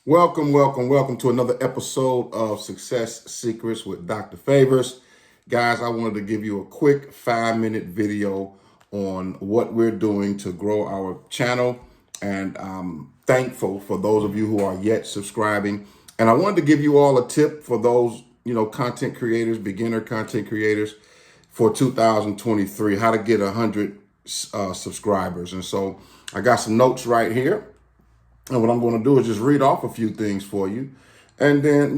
Welcome to another episode of Success Secrets with Dr. Favors. Guys, I wanted to give you a quick 5-minute video on what we're doing to grow our channel. And I'm thankful for those of you who are yet subscribing. And I wanted to give you all a tip for those, content creators, beginner content creators for 2023, how to get 100 subscribers. And so I got some notes right here. And what I'm going to do is just read off a few things for you and then,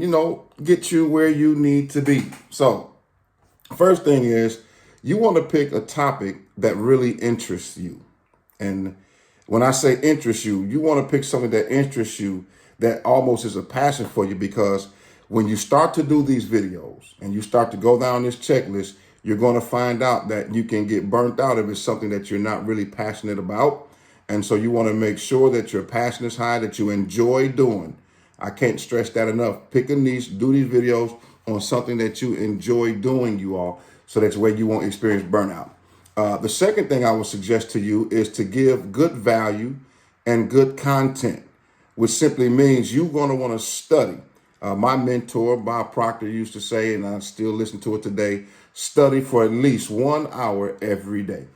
get you where you need to be. So first thing is you want to pick a topic that really interests you. And when I say interest you, you want to pick something that interests you, that almost is a passion for you, because when you start to do these videos and you start to go down this checklist, you're going to find out that you can get burnt out if it's something that you're not really passionate about. And so you want to make sure that your passion is high, that you enjoy doing. I can't stress that enough. Pick a niche, do these videos on something that you enjoy doing, you all, so that's where you won't experience burnout. The second thing I would suggest to you is to give good value and good content, which simply means you're going to want to study. My mentor, Bob Proctor, used to say, and I still listen to it today, study for at least 1 hour every day.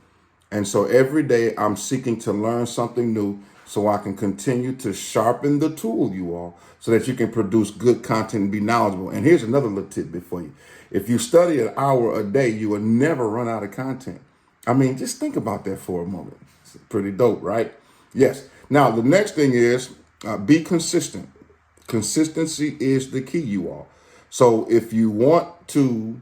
And so every day I'm seeking to learn something new so I can continue to sharpen the tool, you all, so that you can produce good content and be knowledgeable. And here's another little tidbit for you. If you study an hour a day, you will never run out of content. I mean, just think about that for a moment. It's pretty dope, right? Yes. Now, the next thing is be consistent. Consistency is the key, you all. So if you want to,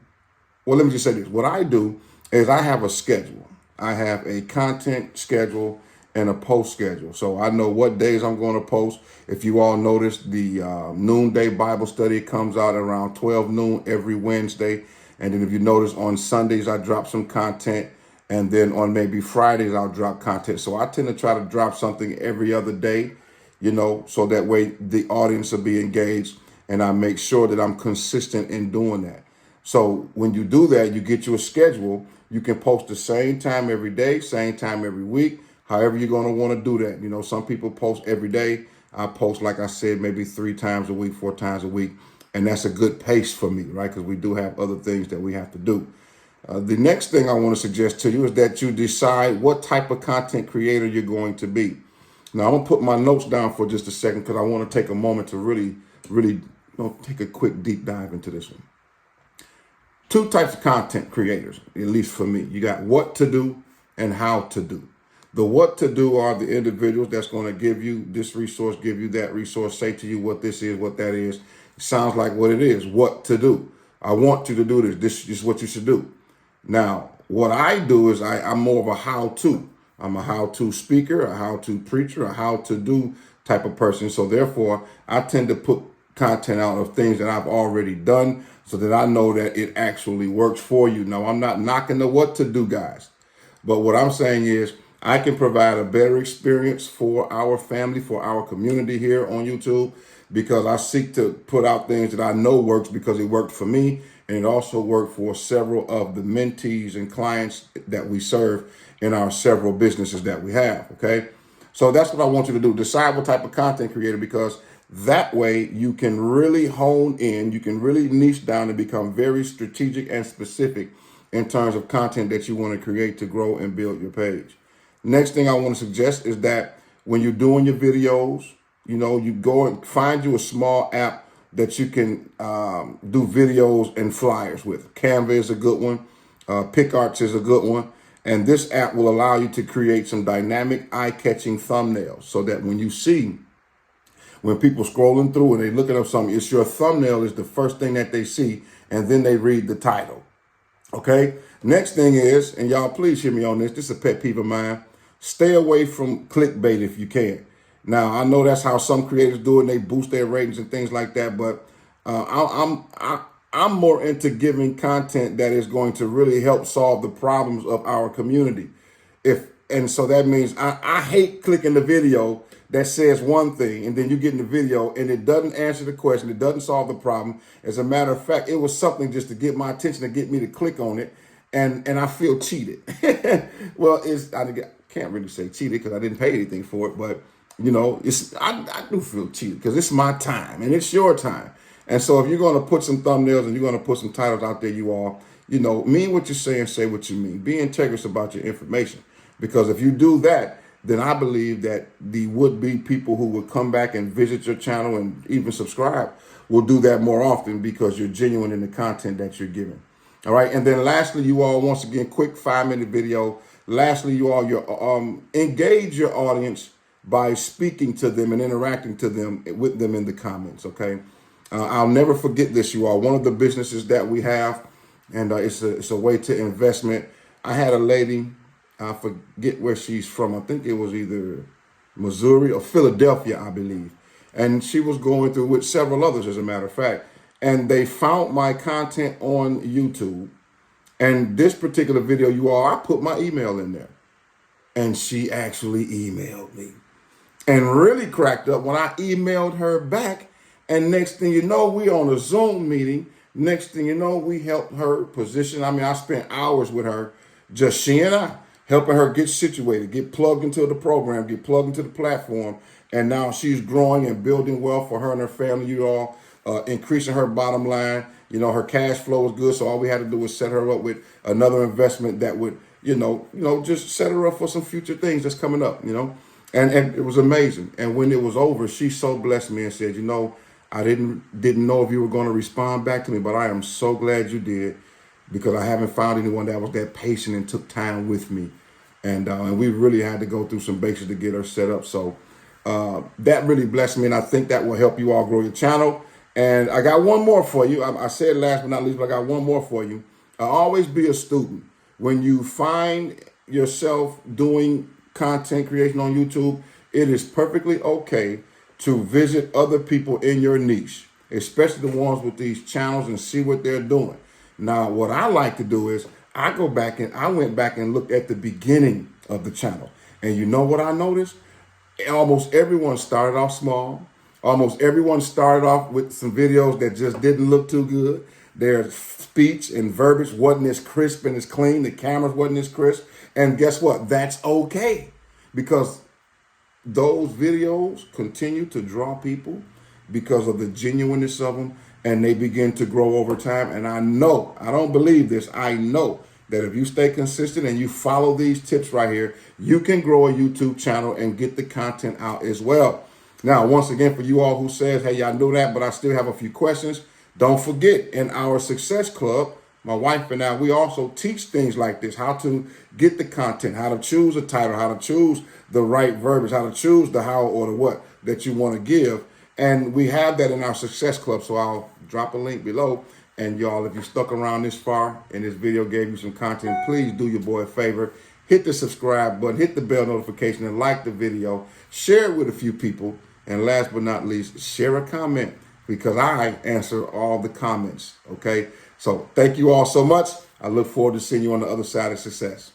well, let me just say this. What I do is I have a schedule. I have a content schedule and a post schedule. So I know what days I'm going to post. If you all notice, the noonday Bible study comes out around 12 noon every Wednesday. And then if you notice, on Sundays, I drop some content. And then on maybe Fridays, I'll drop content. So I tend to try to drop something every other day, so that way the audience will be engaged. And I make sure that I'm consistent in doing that. So when you do that, you get you a schedule. You can post the same time every day, same time every week, however you're going to want to do that. Some people post every day. I post, like I said, maybe 3 times a week, 4 times a week. And that's a good pace for me, right? Because we do have other things that we have to do. The next thing I want to suggest to you is that you decide what type of content creator you're going to be. Now, I'm going to put my notes down for just a second because I want to take a moment to really take a quick deep dive into this one. 2 types of content creators, at least for me. You got what to do and how to do. The what to do are the individuals that's going to give you this resource, give you that resource, say to you what this is, what that is. It sounds like what it is, what to do. I want you to do this. This is what you should do. Now, what I do is I'm more of a how-to. I'm a how-to speaker, a how-to preacher, a how-to-do type of person. So therefore, I tend to put content out of things that I've already done so that I know that it actually works for you. Now, I'm not knocking the what to do, guys. But what I'm saying is I can provide a better experience for our family, for our community here on YouTube, because I seek to put out things that I know works because it worked for me. And it also worked for several of the mentees and clients that we serve in our several businesses that we have. Okay. So that's what I want you to do. Decide what type of content creator, because that way you can really hone in, you can really niche down and become very strategic and specific in terms of content that you want to create to grow and build your page. Next thing I want to suggest is that when you're doing your videos, you go and find you a small app that you can do videos and flyers with. Canva is a good one. PicArts is a good one. And this app will allow you to create some dynamic, eye-catching thumbnails so that when people scrolling through and they looking up something, it's your thumbnail is the first thing that they see, and then they read the title. Okay. Next thing is, and y'all please hear me on this. This is a pet peeve of mine. Stay away from clickbait if you can. Now, I know that's how some creators do it, and they boost their ratings and things like that. But I'm more into giving content that is going to really help solve the problems of our community. So that means I hate clicking the video that says one thing, and then you get in the video and it doesn't answer the question. It doesn't solve the problem. As a matter of fact, it was something just to get my attention, to get me to click on it. And I feel cheated. Well, I can't really say cheated because I didn't pay anything for it, but You know, I do feel cheated because it's my time and it's your time. And so if you're going to put some thumbnails and you're going to put some titles out there, you all, you know, mean what you say and say what you mean. Be integrous about your information. Because if you do that, then I believe that the would-be people who would come back and visit your channel and even subscribe will do that more often because you're genuine in the content that you're giving. All right. And then lastly, you all, once again, quick 5-minute video. Lastly, you all, engage your audience by speaking to them and interacting with them in the comments. Okay. I'll never forget this, you all. One of the businesses that we have, and it's a way to investment. I had a lady, I forget where she's from. I think it was either Missouri or Philadelphia, I believe. And she was going through with several others, as a matter of fact. And they found my content on YouTube. And this particular video, you all, I put my email in there. And she actually emailed me. And really cracked up when I emailed her back. And next thing you know, we on a Zoom meeting. Next thing you know, we helped her position. I mean, I spent hours with her, just she and I, helping her get situated, get plugged into the program, get plugged into the platform. And now she's growing and building wealth for her and her family, you all, increasing her bottom line. You know, her cash flow is good. So all we had to do was set her up with another investment that would, just set her up for some future things that's coming up, And it was amazing. And when it was over, she so blessed me and said, I didn't know if you were going to respond back to me, but I am so glad you did, because I haven't found anyone that was that patient and took time with me. And we really had to go through some basics to get her set up. So that really blessed me. And I think that will help you all grow your channel. And I got one more for you. I said last but not least, but I got one more for you. Always be a student. When you find yourself doing content creation on YouTube, it is perfectly okay to visit other people in your niche, especially the ones with these channels, and see what they're doing. Now, what I like to do is I went back and looked at the beginning of the channel. And you know what I noticed? Almost everyone started off small. Almost everyone started off with some videos that just didn't look too good. Their speech and verbiage wasn't as crisp and as clean. The cameras wasn't as crisp. And guess what? That's okay, because those videos continue to draw people because of the genuineness of them, and they begin to grow over time. And I don't believe this, I know that if you stay consistent and you follow these tips right here, you can grow a YouTube channel and get the content out as well. Now, once again, for you all who says, hey, I know that, but I still have a few questions, don't forget, in our Success Club, my wife and I, we also teach things like this: how to get the content, how to choose a title, how to choose the right verbiage, how to choose the how or the what that you want to give. And we have that in our Success Club. So I'll drop a link below. And y'all, if you stuck around this far and this video gave you some content, please do your boy a favor. Hit the subscribe button, hit the bell notification, and like the video. Share it with a few people. And last but not least, share a comment, because I answer all the comments, okay? So thank you all so much. I look forward to seeing you on the other side of success.